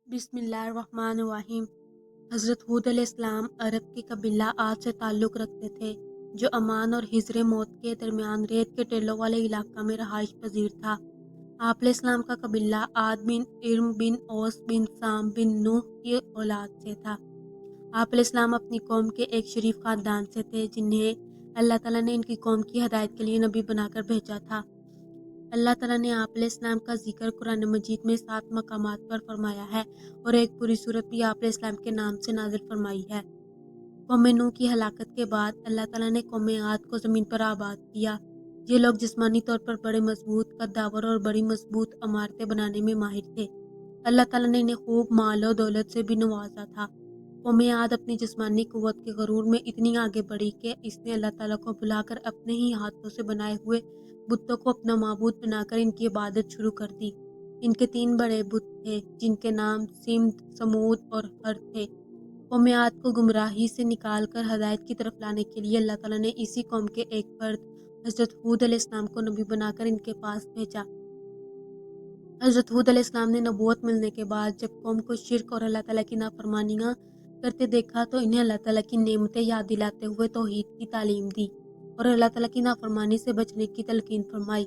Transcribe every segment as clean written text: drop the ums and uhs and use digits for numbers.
बिस्मिल्लाहिर्रहमानिर्रहीम। हज़रत हूद अलैहिस्सलाम अरब के कबीला आद से ताल्लुक़ रखते थे, जो अमान और हिज्र मौत के दरमियान रेत के टीलों वाले इलाका में रहाइश पजीर था। आप अलैहिस्सलाम का कबीला आद बिन इर्म बिन ओस बिन साम बिन नूह की औलाद से था। आप अलैहिस्सलाम अपनी कौम के एक शरीफ ख़ानदान से थे, जिन्हें अल्लाह ताला ने इनकी कौम की हदायत के लिए नबी बनाकर भेजा था। अल्लाह ताला ने आप अलैहिस्सलाम का जिक्र कुरान मजीद में 7 मकामात पर फरमाया है और एक पूरी सूरत भी आप अलैहिस्सलाम के नाम से नाज़िल फरमाई है। कौम नूह की हलाकत के बाद अल्लाह ताला ने कौम आद को ज़मीन पर आबाद किया। ये लोग जिस्मानी तौर पर बड़े मजबूत कद्दावर और बड़ी मजबूत इमारतें बनाने में माहिर थे। अल्लाह ताला ने इन्हें खूब माल और दौलत से भी नवाजा था। कौम आद अपनी जिस्मानी कुव्वत के गरूर में इतनी आगे बढ़ी कि इसने अल्लाह ताला को बुलाकर अपने ही हाथों से बनाए हुए बुतों को अपना माबूद बनाकर इनकी इबादत शुरू कर दी। इनके 3 बड़े बुत थे, जिनके नाम सिम्द, समूद और हर थे। कौम आद को गुमराही से निकाल कर हदायत की तरफ लाने के लिए अल्लाह ताला ने इसी कौम के एक फर्द हज़रत हूद अलैहिस्सलाम को नबी बनाकर इनके पास भेजा। हज़रत हूद अलैहिस्सलाम ने नबूवत मिलने के बाद जब कौम को शिर्क और अल्लाह ताला की नाफरमानियाँ करते देखा, तो इन्हें अल्लाह ताला की नेमतें याद दिलाते हुए तौहीद की तालीम दी और अल्लाह ताला की नाफरमानी से बचने की तलकीन फरमाई।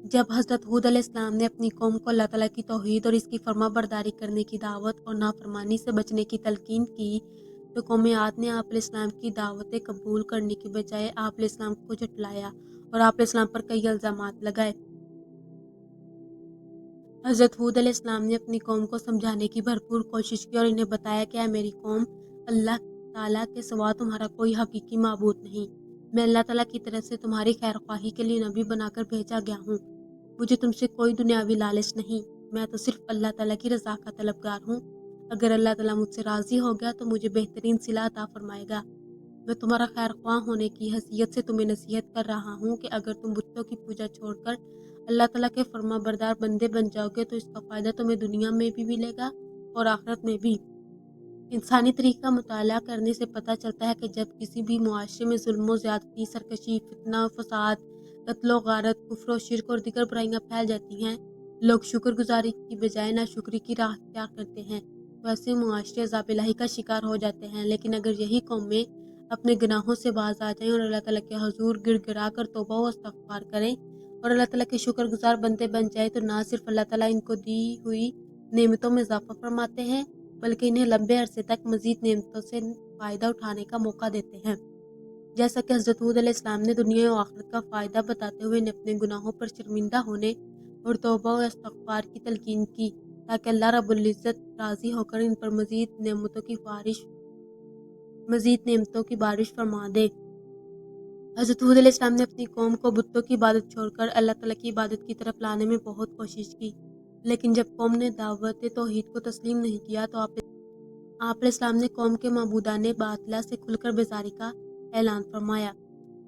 जब हज़रत हूद अलैहिस्सलाम ने अपनी कौम को अल्लाह ताला की तौहीद और इसकी फर्माबरदारी करने की दावत और नाफरमानी से बचने की तलकीन की, तो कौम आद ने आप अलैहिस्सलाम की दावतें कबूल करने की बजाय आप अलैहिस्सलाम को झुठलाया और आप अलैहिस्सलाम पर कई इल्ज़ामात लगाए। हज़रत हूद अलैहिस्सलाम ने अपनी कौम को समझाने की भरपूर कोशिश की और इन्हें बताया कि मेरी कौम, अल्लाह ताला के सिवा तुम्हारा कोई हकीकी माबूद नहीं। मैं अल्लाह ताला की तरफ से तुम्हारी खैर ख्वाही के लिए नबी बनाकर भेजा गया हूँ। मुझे तुमसे कोई दुनियावी लालच नहीं, मैं तो सिर्फ अल्लाह ताला की रज़ा का तलबगार हूँ। अगर अल्लाह ताला मुझसे राज़ी हो गया तो मुझे बेहतरीन सिला अता फरमाएगा। मैं तुम्हारा खैर ख्वाह होने की हैसियत से तुम्हें नसीहत कर रहा हूँ कि अगर तुम बुतों की पूजा छोड़कर अल्लाह ताला के फर्माबरदार बंदे बन जाओगे तो इसका फ़ायदा तुम्हें दुनिया में भी मिलेगा और आखिरत में भी। इंसानी तारीख़ का मुताला करने से पता चलता है कि जब किसी भी मुआशरे में ज़ुल्म व ज़्यादती, सरकशी, फितना, फ़साद, कत्ल व गारत, कुफ्र व शिर्क और दीगर बुराइयाँ फैल जाती हैं, लोग शुक्रगुजारी की बजाय नाशुक्री की राह इख्तियार करते हैं, तो ऐसे मुआशरे अज़ाब इलाही का शिकार हो जाते हैं। लेकिन अगर यही कौमें अपने गुनाहों से बाज आ जाएं और अल्लाह ताला के हुज़ूर गिड़गिड़ा कर तौबा व इस्तग़फ़ार करें और अल्लाह ताला के शुक्रगुजार बंदे बन जाए, तो ना सिर्फ अल्लाह ताला इनको दी हुई नेमतों में इज़ाफ़ा फरमाते हैं, बल्कि इन्हें लंबे अरसे तक मज़ीद नेमतों से फ़ायदा उठाने का मौका देते हैं। जैसा कि हज़रत हूद अलैहिस्सलाम ने दुनिया और आखिरत का फ़ायदा बताते हुए इन्हें अपने गुनाहों पर शर्मिंदा होने और तौबा व इस्तग़फ़ार की तलकीन की, ताकि अल्लाह रब्बुल इज़्ज़त राज़ी होकर इन पर मज़ीद नेमतों की बारिश फरमा दे। हज़रत हूद अलैहिस्सलाम ने अपनी कौम को बुतों की इबादत छोड़कर अल्लाह ताला की इबादत की तरफ लाने में बहुत कोशिश की, लेकिन जब कौम ने दावत तौहीद को तस्लीम नहीं किया, तो आप अलैहिस्सलाम ने कौम के माबूदाने बातिला से खुलकर बेज़ारी का ऐलान फरमाया।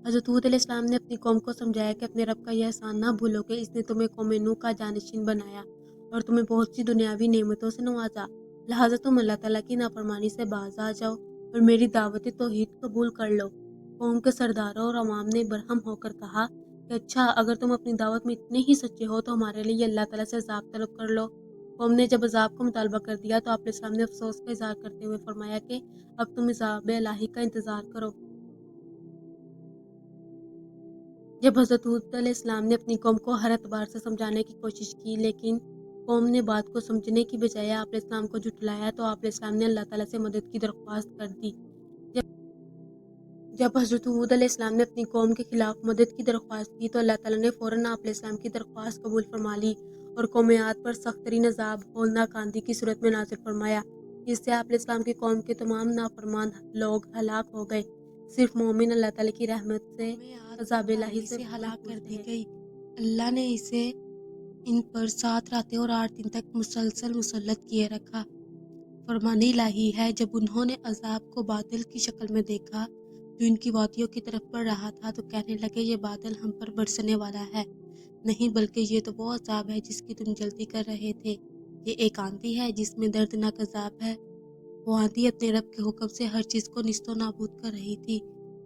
हज़रत हूद अलैहिस्सलाम ने अपनी कौम को समझाया कि अपने रब का यह एहसान ना भूलो कि इसने तुम्हें कौम नूह का जानशीन बनाया और तुम्हें बहुत सी दुनियावी नेमतों से नवाजा। लिहाजा तुम अल्लाह ताला की नाफरमानी से बाज आ जाओ और मेरी दावत तौहीद कबूल कर लो। कौम के सरदारों और अवाम ने बरहम होकर कहा कि अच्छा, अगर तुम अपनी दावत में इतने ही सच्चे हो तो हमारे लिए अल्लाह ताला से अज़ाब तलब कर लो। कौम ने जब अज़ाब का मुतालबा कर दिया, तो आप अलैहिस्सलाम ने अफसोस का इज़हार करते हुए फरमाया कि अब तुम अज़ाब इलाही का इंतज़ार करो। जब हज़रत हूद अलैहिस्सलाम ने अपनी कौम को हर एतबार से समझाने की कोशिश की, लेकिन कौम ने बात को समझने की बजाय आप अलैहिस्सलाम को झुठलाया, तो आप अलैहिस्सलाम ने अल्लाह ताला से मदद की दरख्वास्त कर दी। जब जब हज़रत हूद अलैहिस्सलाम ने अपनी कौम के खिलाफ मदद की दरख्वास्त की, तो अल्लाह ताला ने फ़ौरन आप अलैहिस्सलाम की दरख्वास्त कबूल फरमा ली और कौम आद पर सख्त तरीन अज़ाब होलनाक आंधी की सूरत में नाज़िल फरमाया, जिससे आप अलैहिस्सलाम की कौम के तमाम नाफरमान लोग हलाक हो गए। सिर्फ मोमिन अल्लाह ताला की रहमत से अज़ाब इलाही से हलाक कर महफूज दी थे। गई। अल्लाह ने इसे इन पर 7 रातें और 8 दिन तक मुसलसल मुसल्लत किए रखा। फरमाने इलाही है, जब उन्होंने अज़ाब को बादल की शक्ल में देखा जो इनकी वादियों की तरफ बढ़ रहा था, तो कहने लगे ये बादल हम पर बरसने वाला है। नहीं, बल्कि ये तो वो अज़ाब है जिसकी तुम जल्दी कर रहे थे। ये एक आंधी है जिसमें दर्दनाक अज़ाब है। वो आंधी अपने रब के हुक्म से हर चीज़ को निस्तो नाबूद कर रही थी।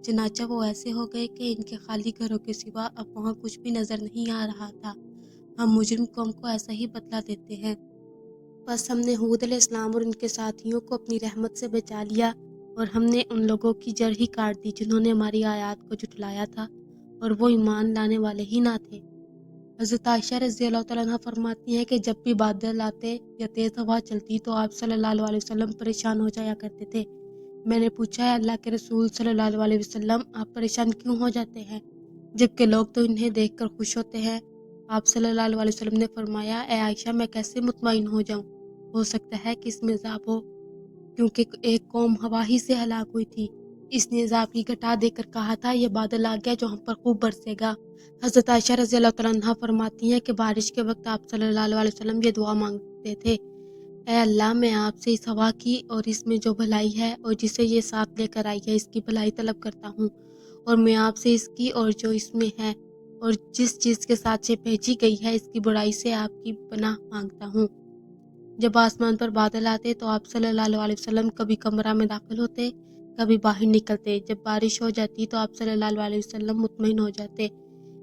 चनाचा वो ऐसे हो गए कि इनके खाली घरों के सिवा अब वहाँ कुछ भी नज़र नहीं आ रहा था। हम मुजरिम कौम को ऐसा ही बदला देते हैं। بس ہم نے ہود علیہ السلام اور ان کے ساتھیوں کو اپنی رحمت سے بچا لیا اور ہم نے ان لوگوں کی جڑ ہی کاٹ دی جنہوں نے ہماری آیات کو جھٹلایا تھا اور وہ ایمان لانے والے ہی نہ تھے۔ حضرت عائشہ رضی اللہ تعالیٰ عنہ فرماتی ہیں کہ جب بھی بادل آتے یا تیز ہوا چلتی تو آپ صلی اللہ علیہ وسلم پریشان ہو جایا کرتے تھے۔ میں نے پوچھا، ہے اللہ کے رسول صلی اللہ علیہ وسلم، آپ پریشان کیوں ہو جاتے ہیں جبکہ لوگ تو انہیں دیکھ کر خوش ہوتے ہیں؟ آپ صلی اللہ علیہ وسلم نے فرمایا، اے عائشہ، میں کیسے مطمئن ہو جاؤں؟ ہو سکتا ہے کہ اس میں عذاب ہو، کیونکہ ایک قوم ہوا ہی سے ہلاک ہوئی تھی، اس نے عذاب کی گھٹا دے کر کہا تھا یہ بادل آ گیا جو ہم پر خوب برسے گا۔ حضرت عائشہ رضی اللہ تعالیٰ عنہ فرماتی ہیں کہ بارش کے وقت آپ صلی اللہ علیہ وسلم یہ دعا مانگتے تھے، اے اللہ، میں آپ سے اس ہوا کی اور اس میں جو بھلائی ہے اور جسے یہ ساتھ لے کر آئی ہے اس کی بھلائی طلب کرتا ہوں، اور میں آپ سے اس کی اور جو اس میں ہے اور جس چیز کے ساتھ سے بھیجی گئی ہے اس کی برائی سے آپ کی پناہ مانگتا ہوں۔ جب آسمان پر بادل آتے تو آپ صلی اللہ علیہ وسلم کبھی کمرہ میں داخل ہوتے، کبھی باہر نکلتے۔ جب بارش ہو جاتی تو آپ صلی اللہ علیہ وسلم مطمئن ہو جاتے۔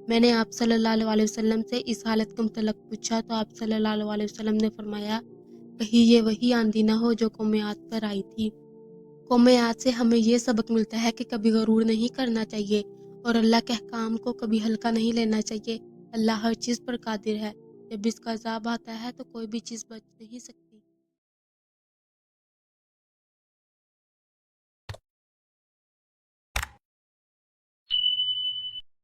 میں نے آپ صلی اللہ علیہ وسلم سے اس حالت کا متعلق پوچھا تو آپ صلی اللہ علیہ وسلم نے فرمایا، کہیں یہ وہی آندھی نہ ہو جو قوم عاد پر آئی تھی۔ قوم عاد سے ہمیں یہ سبق ملتا ہے کہ کبھی غرور نہیں کرنا چاہیے اور اللہ کے احکام کو کبھی ہلکا نہیں لینا چاہیے۔ اللہ ہر چیز پر قادر ہے، جب اس کا عذاب آتا ہے تو کوئی بھی چیز بچ نہیں سکتی۔